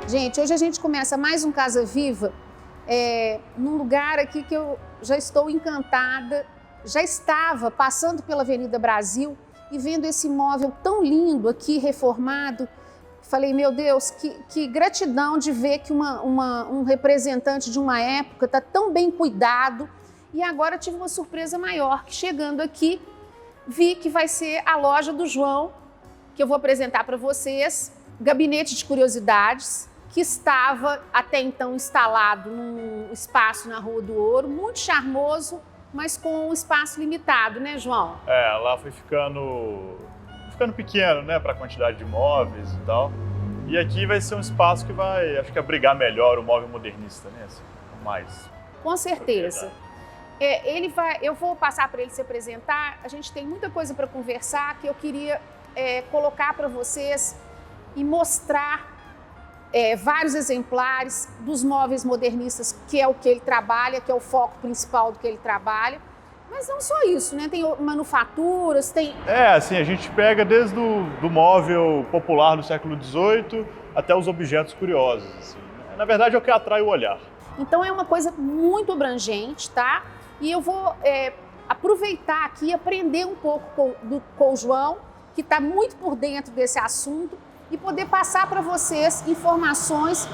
Gente, hoje a gente começa mais um Casa Viva, num lugar aqui que eu já estou encantada, já estava passando pela Avenida Brasil e vendo esse imóvel tão lindo aqui, reformado. Falei, meu Deus, que gratidão de ver que um representante de uma época está tão bem cuidado. E agora tive uma surpresa maior, que chegando aqui, vi que vai ser a loja do João, que eu vou apresentar para vocês, Gabinete de Curiosidades, que estava até então instalado num espaço na Rua do Ouro, muito charmoso, mas com um espaço limitado, né, João? Lá foi ficando pequeno, né, para a quantidade de móveis e tal. E aqui vai ser um espaço que vai, acho que, abrigar melhor o móvel modernista, né, assim, com mais. Com certeza. Eu vou passar para ele se apresentar. A gente tem muita coisa para conversar que eu queria colocar para vocês e mostrar vários exemplares dos móveis modernistas, que é o que ele trabalha, que é o foco principal do que ele trabalha. Mas não só isso, né? Tem manufaturas, tem... Assim, a gente pega desde do móvel popular do século XVIII até os objetos curiosos, assim. Na verdade, é o que atrai o olhar. Então é uma coisa muito abrangente, tá? E eu vou aproveitar aqui e aprender um pouco com o João, que está muito por dentro desse assunto, e poder passar para vocês informações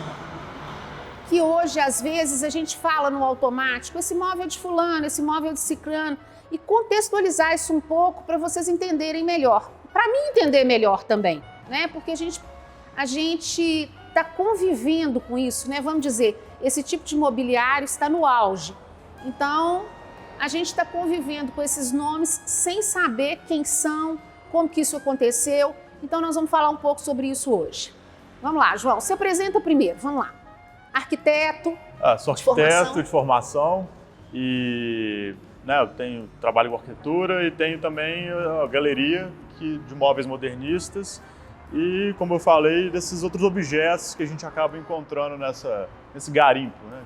que hoje, às vezes, a gente fala no automático, esse móvel é de fulano, esse móvel é de ciclano, e contextualizar isso um pouco para vocês entenderem melhor. Para mim entender melhor também, né? Porque a gente está convivendo com isso, né? Vamos dizer, esse tipo de mobiliário está no auge. Então, a gente está convivendo com esses nomes sem saber quem são, como que isso aconteceu. Então, nós vamos falar um pouco sobre isso hoje. Vamos lá, João, se apresenta primeiro, vamos lá. Arquiteto. Sou arquiteto de formação e eu trabalho com arquitetura e tenho também a galeria de móveis modernistas e, como eu falei, desses outros objetos que a gente acaba encontrando nesse garimpo, né,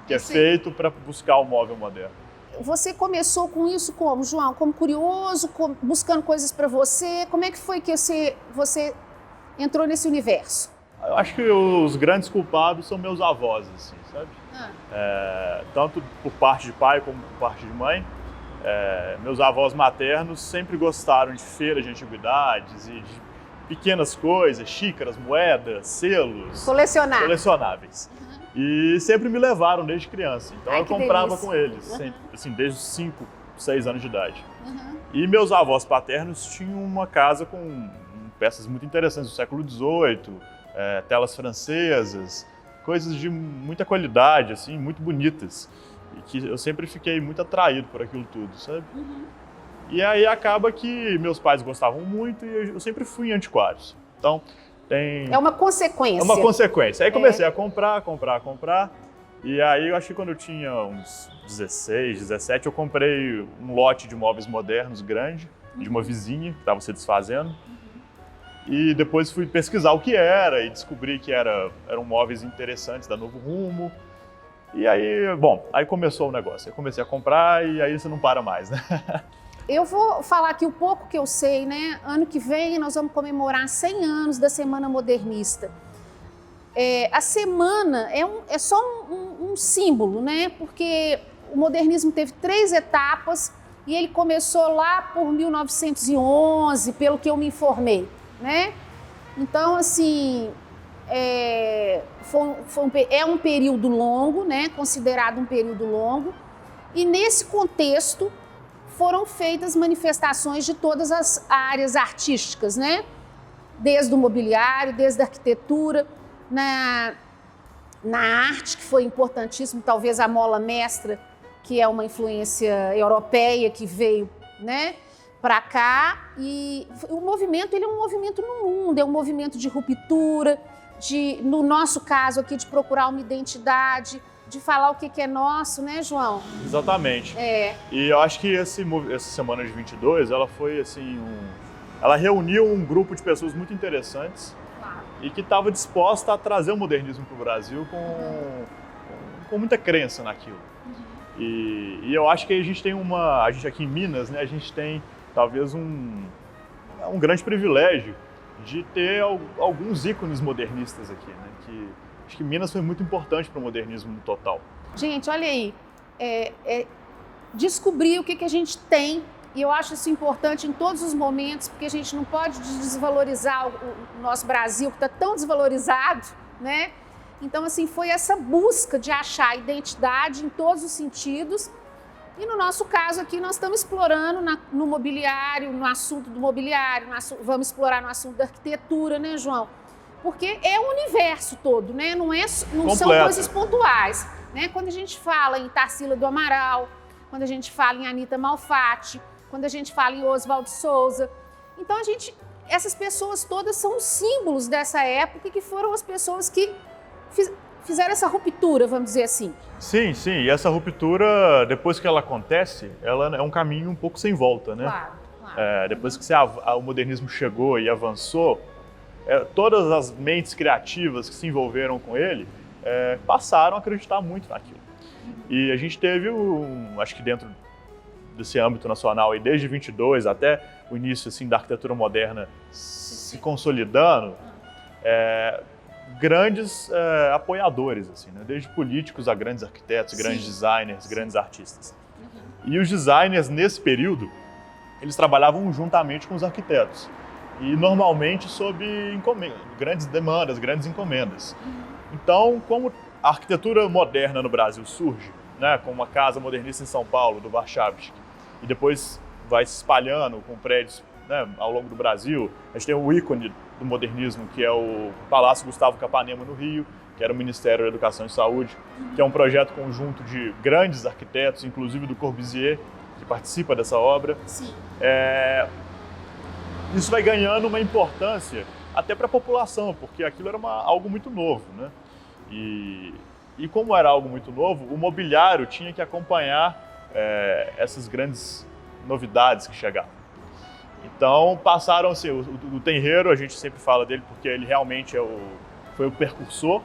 que é feito para buscar o móvel moderno. Você começou com isso como, João? Como curioso, buscando coisas para você? Como é que foi que você entrou nesse universo? Eu acho que os grandes culpados são meus avós, assim, sabe? Tanto por parte de pai como por parte de mãe. Meus avós maternos sempre gostaram de feiras de antiguidades e de pequenas coisas, xícaras, moedas, selos. Colecionáveis. E sempre me levaram desde criança. Então eu comprava com eles, sempre, assim, desde os 5, 6 anos de idade. E meus avós paternos tinham uma casa com peças muito interessantes do século XVIII, telas francesas, coisas de muita qualidade, assim, muito bonitas. E que eu sempre fiquei muito atraído por aquilo tudo, sabe? E aí acaba que meus pais gostavam muito e eu sempre fui em antiquários. Então, é uma consequência. É uma consequência. Aí comecei a comprar. E aí eu acho que quando eu tinha uns 16, 17, eu comprei um lote de móveis modernos grande, de uma vizinha que estava se desfazendo. E depois fui pesquisar o que era e descobri que eram móveis interessantes da Novo Rumo. E aí, aí começou o negócio. Eu comecei a comprar e aí você não para mais, né? Eu vou falar aqui o pouco que eu sei, né? Ano que vem nós vamos comemorar 100 anos da Semana Modernista. A semana é só um símbolo, né? Porque o modernismo teve 3 etapas e ele começou lá por 1911, pelo que eu me informei, né? Então, assim, é um período longo, né? Considerado um período longo. E nesse contexto foram feitas manifestações de todas as áreas artísticas, né? Desde o mobiliário, desde a arquitetura, na arte, que foi importantíssimo, talvez a mola mestra, que é uma influência europeia que veio, né, para cá. E o movimento, ele é um movimento no mundo, é um movimento de ruptura, no nosso caso aqui, de procurar uma identidade, de falar o que é nosso, né, João? Exatamente. E eu acho que essa semana de 22, ela foi assim, ela reuniu um grupo de pessoas muito interessantes e que estava disposta a trazer o modernismo para o Brasil com muita crença naquilo. E eu acho que a gente tem a gente aqui em Minas, né, a gente tem talvez um grande privilégio de ter alguns ícones modernistas aqui, né? Acho que Minas foi muito importante para o modernismo no total. Gente, olha aí, descobrir o que a gente tem, e eu acho isso importante em todos os momentos, porque a gente não pode desvalorizar o nosso Brasil, que está tão desvalorizado, né? Então, assim, foi essa busca de achar identidade em todos os sentidos. E no nosso caso aqui, nós estamos explorando no mobiliário, no assunto do mobiliário, vamos explorar no assunto da arquitetura, né, João? Porque é o universo todo, né? Não são coisas pontuais, né? Quando a gente fala em Tarsila do Amaral, quando a gente fala em Anita Malfatti, quando a gente fala em Oswald Souza. Então, essas pessoas todas são símbolos dessa época, que foram as pessoas que fizeram essa ruptura, vamos dizer assim. Sim, sim. E essa ruptura, depois que ela acontece, ela é um caminho um pouco sem volta, né? Claro. Depois que o modernismo chegou e avançou, todas as mentes criativas que se envolveram com ele passaram a acreditar muito naquilo. E a gente teve, acho que dentro desse âmbito nacional, e desde 22 até o início assim, da arquitetura moderna se consolidando, grandes apoiadores, assim, né? Desde políticos a grandes arquitetos, grandes designers, grandes artistas. E os designers, nesse período, eles trabalhavam juntamente com os arquitetos. E normalmente sob grandes demandas, grandes encomendas. Então, como a arquitetura moderna no Brasil surge, né, com uma casa modernista em São Paulo, do Warszawski, e depois vai se espalhando com prédios, né, ao longo do Brasil. A gente tem o ícone do modernismo, que é o Palácio Gustavo Capanema, no Rio, que era o Ministério da Educação e Saúde, que é um projeto conjunto de grandes arquitetos, inclusive do Corbusier, que participa dessa obra. Sim. Isso vai ganhando uma importância até para a população, porque aquilo era algo muito novo, né? E como era algo muito novo, o mobiliário tinha que acompanhar essas grandes novidades que chegavam. Então passaram assim, o Tenreiro, a gente sempre fala dele porque ele realmente foi o precursor,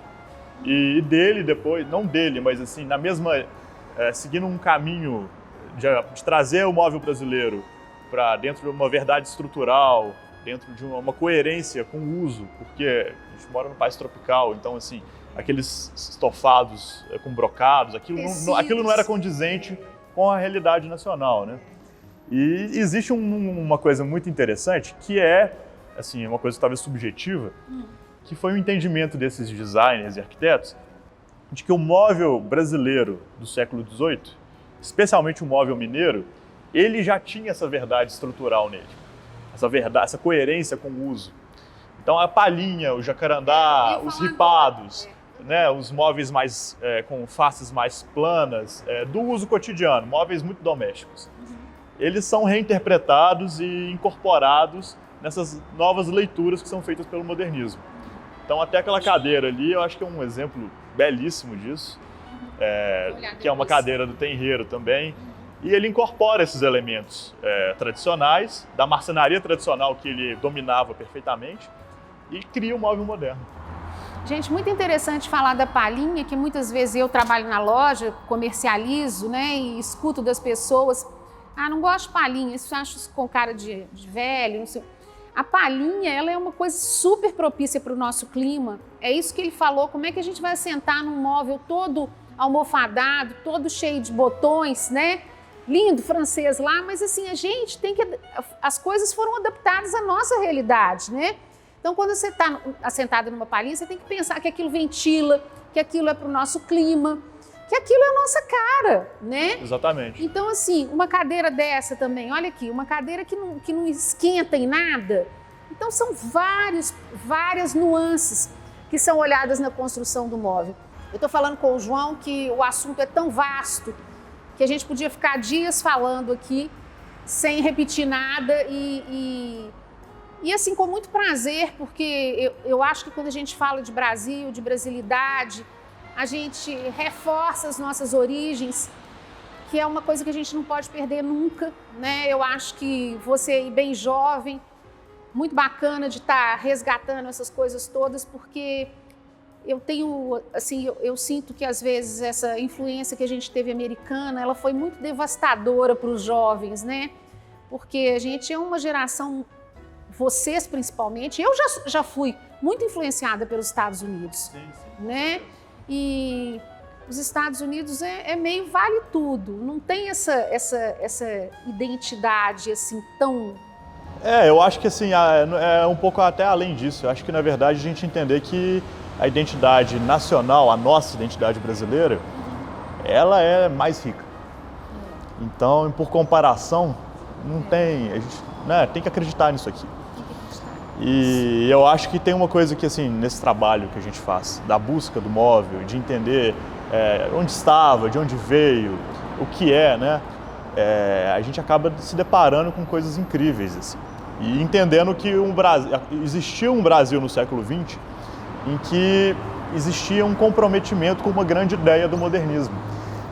e dele depois, não dele, mas assim, na mesma, seguindo um caminho de trazer o móvel brasileiro para dentro de uma verdade estrutural, dentro de uma coerência com o uso, porque a gente mora num país tropical, então assim, aqueles estofados com brocados, aquilo não era condizente com a realidade nacional, né? E existe uma coisa muito interessante, que assim, uma coisa talvez subjetiva, que foi o entendimento desses designers e arquitetos de que o móvel brasileiro do século XVIII, especialmente o móvel mineiro, ele já tinha essa verdade estrutural nele, essa coerência com o uso. Então a palhinha, o jacarandá, os ripados, né, os móveis mais com faces mais planas, do uso cotidiano, móveis muito domésticos. Eles são reinterpretados e incorporados nessas novas leituras que são feitas pelo modernismo. Então até aquela cadeira ali, eu acho que é um exemplo belíssimo disso, que é uma cadeira do Tenreiro também, e ele incorpora esses elementos tradicionais, da marcenaria tradicional que ele dominava perfeitamente, e cria um móvel moderno. Gente, muito interessante falar da palhinha, que muitas vezes eu trabalho na loja, comercializo, né, e escuto das pessoas, não gosto de palhinha, isso acho com cara de velho, não sei. A palhinha, ela é uma coisa super propícia para o nosso clima, é isso que ele falou, como é que a gente vai sentar num móvel todo almofadado, todo cheio de botões, né, lindo francês lá, mas assim, as coisas foram adaptadas à nossa realidade, né? Então, quando você está assentada numa palhinha, você tem que pensar que aquilo ventila, que aquilo é para o nosso clima, que aquilo é a nossa cara, né? Exatamente. Então, assim, uma cadeira dessa também, olha aqui, uma cadeira que não esquenta em nada. Então, são várias nuances que são olhadas na construção do móvel. Eu estou falando com o João que o assunto é tão vasto que a gente podia ficar dias falando aqui sem repetir nada e assim, com muito prazer, porque eu acho que quando a gente fala de Brasil, de brasilidade, a gente reforça as nossas origens, que é uma coisa que a gente não pode perder nunca, né? Eu acho que você aí bem jovem, muito bacana de estar resgatando essas coisas todas, porque eu tenho, assim, eu sinto que às vezes essa influência que a gente teve americana, ela foi muito devastadora para os jovens, né? Porque a gente é uma geração vocês principalmente, eu já fui muito influenciada pelos Estados Unidos, né? E os Estados Unidos é meio vale tudo, não tem essa identidade assim tão... Eu acho que assim, é um pouco até além disso. Eu acho que na verdade a gente entender que a identidade nacional, a nossa identidade brasileira, ela é mais rica. Então, por comparação, não tem, a gente, né, tem que acreditar nisso aqui. E eu acho que tem uma coisa que assim, nesse trabalho que a gente faz, da busca do móvel, de entender onde estava, de onde veio, o que né? A gente acaba se deparando com coisas incríveis assim. E entendendo que existia um Brasil no século XX em que existia um comprometimento com uma grande ideia do modernismo.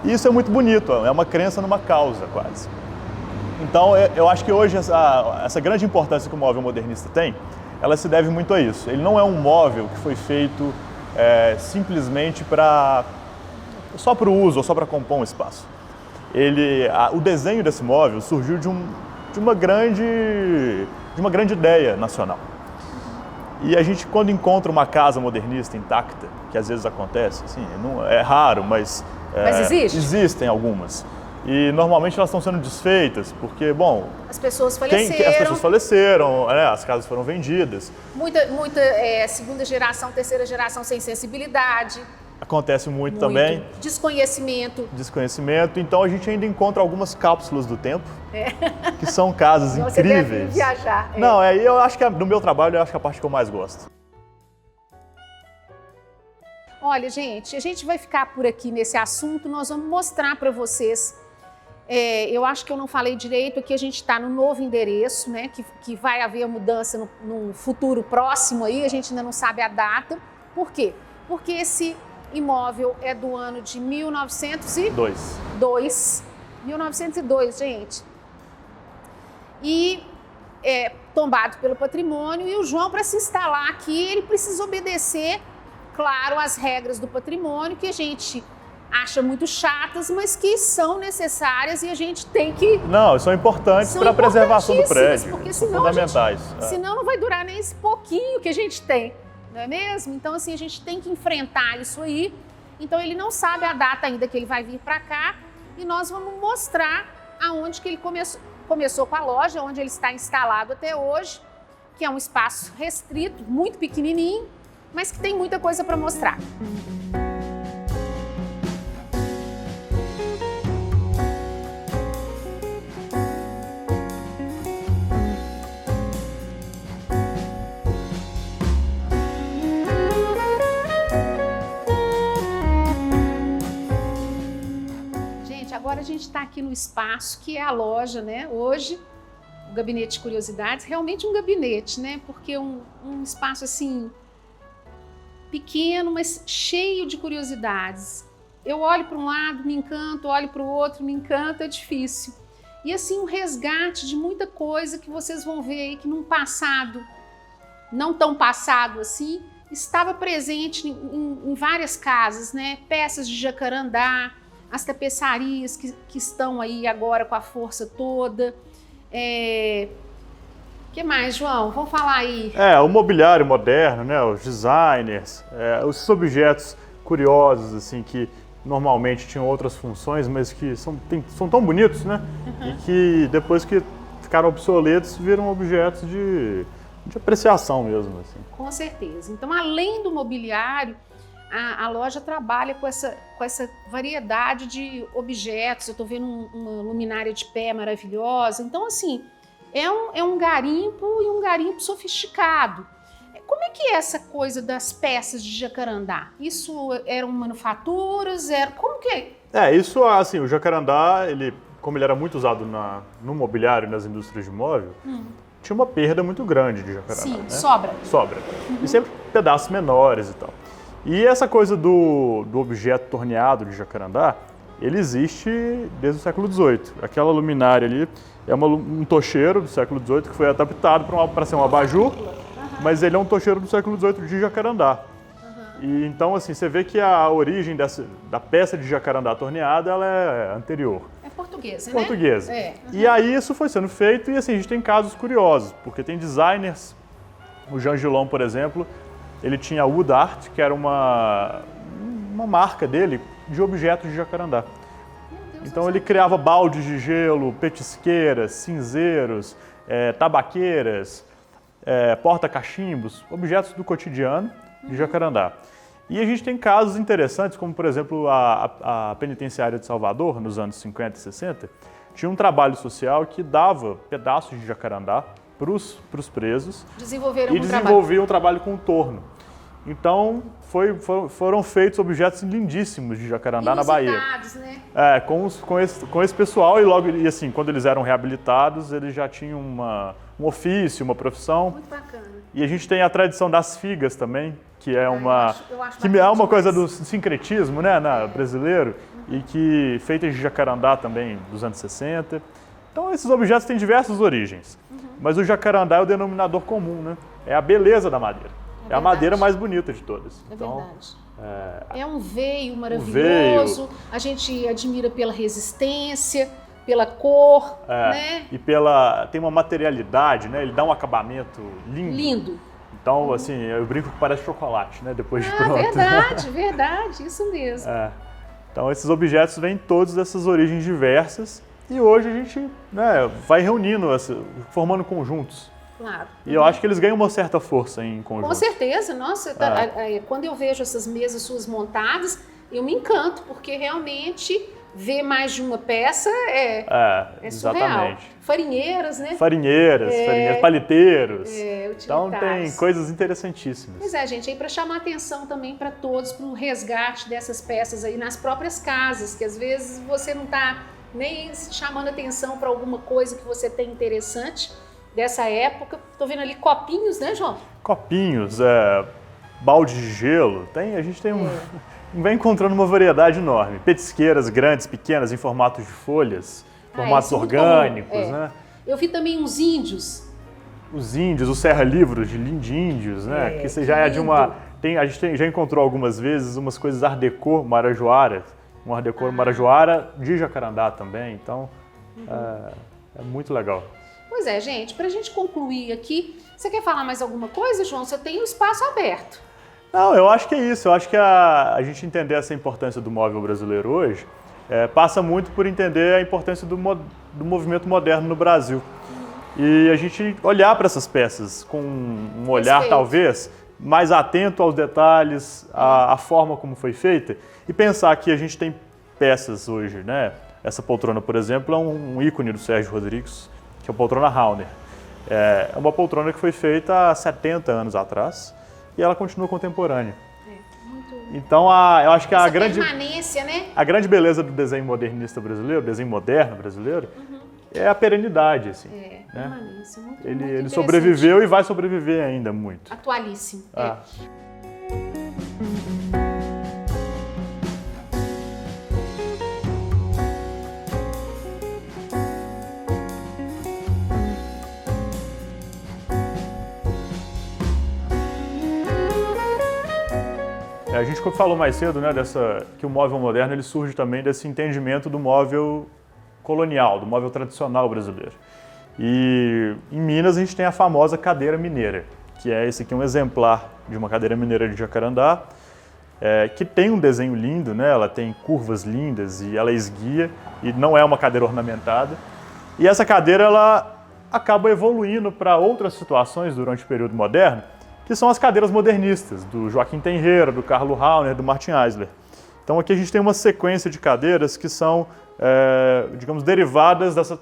E isso é muito bonito, é uma crença numa causa quase. Então eu acho que hoje essa grande importância que o móvel modernista tem, ela se deve muito a isso. Ele não é um móvel que foi feito simplesmente só para o uso ou só para compor um espaço. O desenho desse móvel surgiu de uma grande ideia nacional. E a gente, quando encontra uma casa modernista intacta, que às vezes acontece, assim, não, é raro, mas existem algumas. E normalmente elas estão sendo desfeitas, porque, bom... As pessoas faleceram. As pessoas faleceram, as casas foram vendidas. Muita segunda geração, terceira geração sem sensibilidade. Acontece muito também. Desconhecimento. Então a gente ainda encontra algumas cápsulas do tempo, que são casas incríveis. Você deve viajar. Não, eu acho que no meu trabalho, eu acho que é a parte que eu mais gosto. Olha, gente, a gente vai ficar por aqui nesse assunto, nós vamos mostrar para vocês. Eu acho que eu não falei direito, aqui a gente está no novo endereço, né? Que vai haver mudança no futuro próximo aí, a gente ainda não sabe a data. Por quê? Porque esse imóvel é do ano de 1902. 1902, gente. E é tombado pelo patrimônio, e o João, para se instalar aqui, ele precisa obedecer, claro, às regras do patrimônio, que a gente acha muito chatas, mas que são necessárias e a gente tem que... Não, são importantes para a preservação do prédio, porque são senão fundamentais. Senão não vai durar nem esse pouquinho que a gente tem. Não é mesmo? Então, assim, a gente tem que enfrentar isso aí. Então, ele não sabe a data ainda que ele vai vir para cá e nós vamos mostrar aonde que ele começou com a loja, onde ele está instalado até hoje, que é um espaço restrito, muito pequenininho, mas que tem muita coisa para mostrar. Agora a gente está aqui no espaço que é a loja, né? Hoje, o Gabinete de Curiosidades, realmente um gabinete, né? Porque um espaço assim, pequeno, mas cheio de curiosidades. Eu olho para um lado, me encanto, olho para o outro, me encanta, é difícil. E assim, um resgate de muita coisa que vocês vão ver aí que num passado, não tão passado assim, estava presente em várias casas, né? Peças de jacarandá, as tapeçarias que estão aí agora com a força toda. Que mais, João? Vamos falar aí. O mobiliário moderno, né? Os designers, os objetos curiosos, assim, que normalmente tinham outras funções, mas que são tão bonitos, né? Uhum. E que depois que ficaram obsoletos, viram objetos de apreciação mesmo, assim. Com certeza. Então, além do mobiliário, a loja trabalha com essa variedade de objetos. Eu estou vendo uma luminária de pé maravilhosa. Então, assim, é um garimpo e um garimpo sofisticado. Como é que é essa coisa das peças de jacarandá? Isso eram manufaturas? Como que é? Isso, assim, o jacarandá, como ele era muito usado no mobiliário e nas indústrias de móvel, tinha uma perda muito grande de jacarandá. Sim, né? sobra. E sempre pedaços menores e tal. E essa coisa do objeto torneado de jacarandá, ele existe desde o século XVIII. Aquela luminária ali é um tocheiro do século XVIII que foi adaptado para ser um abajur, mas ele é um tocheiro do século XVIII de jacarandá. E então, assim, você vê que a origem da peça de jacarandá torneada ela é anterior. É porque Portuguesa, né? Portuguesa. E aí isso foi sendo feito e assim, a gente tem casos curiosos, porque tem designers, o Jean Gillon, por exemplo, ele tinha a Wood Art, que era uma marca dele de objetos de jacarandá. Então ele criava baldes de gelo, petisqueiras, cinzeiros, tabaqueiras, porta-cachimbos, objetos do cotidiano de jacarandá. E a gente tem casos interessantes, como por exemplo a penitenciária de Salvador, nos anos 50 e 60, tinha um trabalho social que dava pedaços de jacarandá para os presos e desenvolvia um trabalho com o torno. Então foram feitos objetos lindíssimos de jacarandá na Bahia. Né? Com esse pessoal e assim, quando eles eram reabilitados, eles já tinham um ofício, uma profissão. Muito bacana. E a gente tem a tradição das figas também, que é uma coisa do sincretismo, né, brasileiro, e que feita de jacarandá também dos anos 60. Então esses objetos têm diversas origens, mas o jacarandá é o denominador comum, né? É a beleza da madeira. É a madeira mais bonita de todas. É verdade. É um veio maravilhoso, a gente admira pela resistência, pela cor, né? E tem uma materialidade, né? Ele dá um acabamento lindo. Então, assim, eu brinco que parece chocolate, né? Depois de pronto. Verdade, isso mesmo. Então, esses objetos vêm todos dessas origens diversas e hoje a gente, né, vai reunindo, formando conjuntos. Claro. E eu acho que eles ganham uma certa força em conjunto. Com certeza, nossa, quando eu vejo essas mesas suas montadas, eu me encanto, porque realmente ver mais de uma peça é surreal. Exatamente. Farinheiras, né? Farinheiras, paliteiros. Então tem utilitários. coisas interessantíssimas. Pois é, gente, aí para chamar atenção também para todos, para o resgate dessas peças aí nas próprias casas, que às vezes você não está nem chamando atenção para alguma coisa que você tem interessante dessa época. Tô vendo ali copinhos, né, João? Copinhos, balde de gelo. A gente vem encontrando uma variedade enorme. Petisqueiras grandes, pequenas, em formatos de folhas, formatos orgânicos, né? Eu vi também uns índios. Os índios, o serra-livros de índios, né? Que você já é de uma... a gente já encontrou algumas vezes umas coisas art déco marajoara, um art déco marajoara de jacarandá também. Então, é muito legal. Pois é, gente, para a gente concluir aqui, você quer falar mais alguma coisa, João? Você tem um espaço aberto. Não, eu acho que é isso. Eu acho que a gente entender essa importância do móvel brasileiro hoje passa muito por entender a importância do movimento moderno no Brasil. E a gente olhar para essas peças com um olhar, talvez, mais atento aos detalhes, à forma como foi feita, e pensar que a gente tem peças hoje, né? Essa poltrona, por exemplo, é um ícone do Sérgio Rodrigues, que é a poltrona Rauner. É uma poltrona que foi feita há 70 anos atrás e ela continua contemporânea. Então, eu acho que a grande permanência, né? A grande beleza do desenho modernista brasileiro, desenho moderno brasileiro, é a perenidade, assim. Permanência, muito ele sobreviveu e vai sobreviver ainda muito. Atualíssimo. A gente falou mais cedo, né, que o móvel moderno ele surge também desse entendimento do móvel colonial, do móvel tradicional brasileiro. E em Minas a gente tem a famosa cadeira mineira, que esse aqui é um exemplar de uma cadeira mineira de jacarandá, que tem um desenho lindo, né, ela tem curvas lindas e ela esguia e não é uma cadeira ornamentada. E essa cadeira ela acaba evoluindo para outras situações durante o período moderno, que são as cadeiras modernistas, do Joaquim Tenreira, do Carlo Rauner, do Martin Eisler. Então aqui a gente tem uma sequência de cadeiras que são, digamos, derivadas dessa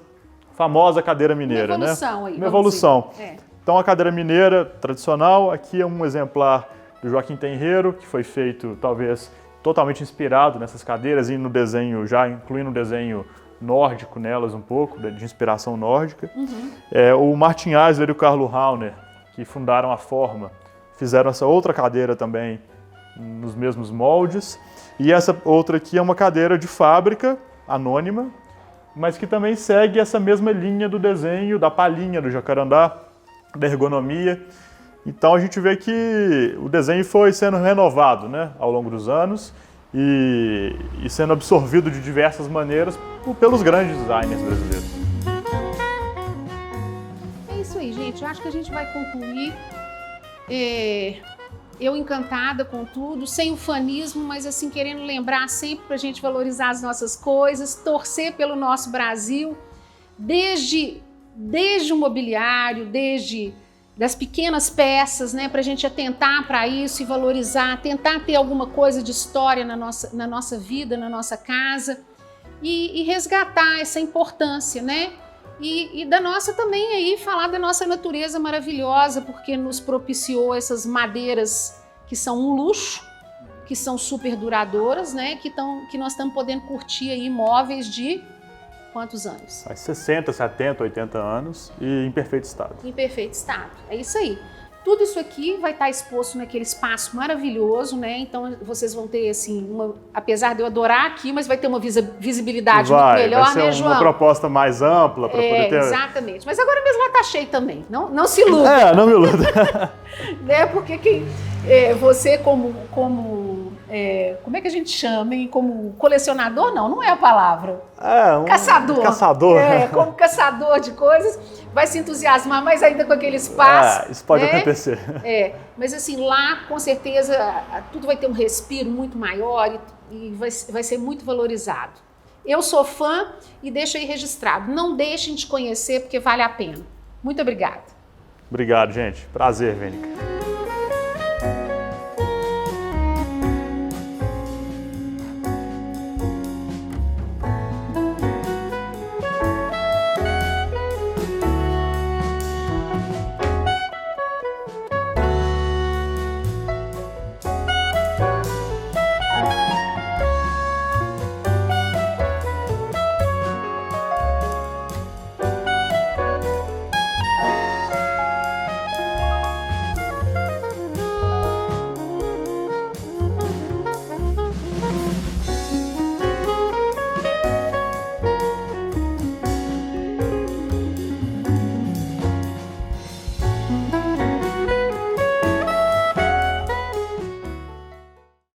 famosa cadeira mineira. Uma evolução, né? Uma evolução. Então a cadeira mineira tradicional, aqui é um exemplar do Joaquim Tenreiro, que foi feito talvez totalmente inspirado nessas cadeiras e no desenho, já incluindo o desenho nórdico nelas um pouco, de inspiração nórdica. O Martin Eisler e o Carlo Rauner, que fundaram a Forma, fizeram essa outra cadeira também nos mesmos moldes. E essa outra aqui é uma cadeira de fábrica, anônima, mas que também segue essa mesma linha do desenho, da palhinha do jacarandá, da ergonomia. Então a gente vê que o desenho foi sendo renovado, né, ao longo dos anos e sendo absorvido de diversas maneiras pelos grandes designers brasileiros. É isso aí, gente. Eu acho que a gente vai concluir. Eu encantada com tudo, sem ufanismo, mas assim, querendo lembrar sempre para a gente valorizar as nossas coisas, torcer pelo nosso Brasil, desde o mobiliário, desde das pequenas peças, né, para a gente atentar para isso e valorizar, tentar ter alguma coisa de história na nossa vida, na nossa casa e resgatar essa importância, né? E da nossa também aí, falar da nossa natureza maravilhosa, porque nos propiciou essas madeiras que são um luxo, que são super duradouras, né? Que nós estamos podendo curtir aí móveis de quantos anos? 60, 70, 80 anos e em perfeito estado. Em perfeito estado, é isso aí. Tudo isso aqui vai estar exposto naquele espaço maravilhoso, né? Então vocês vão ter, assim, apesar de eu adorar aqui, mas vai ter uma visibilidade muito melhor, vai ser, né, João? Uma proposta mais ampla para poder ter... Exatamente. Mas agora mesmo ela tá cheia também. Não se iluda. Não me iluda. Né? Porque você como é que a gente chama, hein? Como colecionador, não é a palavra. Caçador. Caçador. Como caçador de coisas, vai se entusiasmar mais ainda com aquele espaço. Isso pode acontecer. Mas assim, lá com certeza tudo vai ter um respiro muito maior e vai ser muito valorizado. Eu sou fã e deixo aí registrado. Não deixem de conhecer porque vale a pena. Muito obrigada. Obrigado, gente. Prazer, Vênica.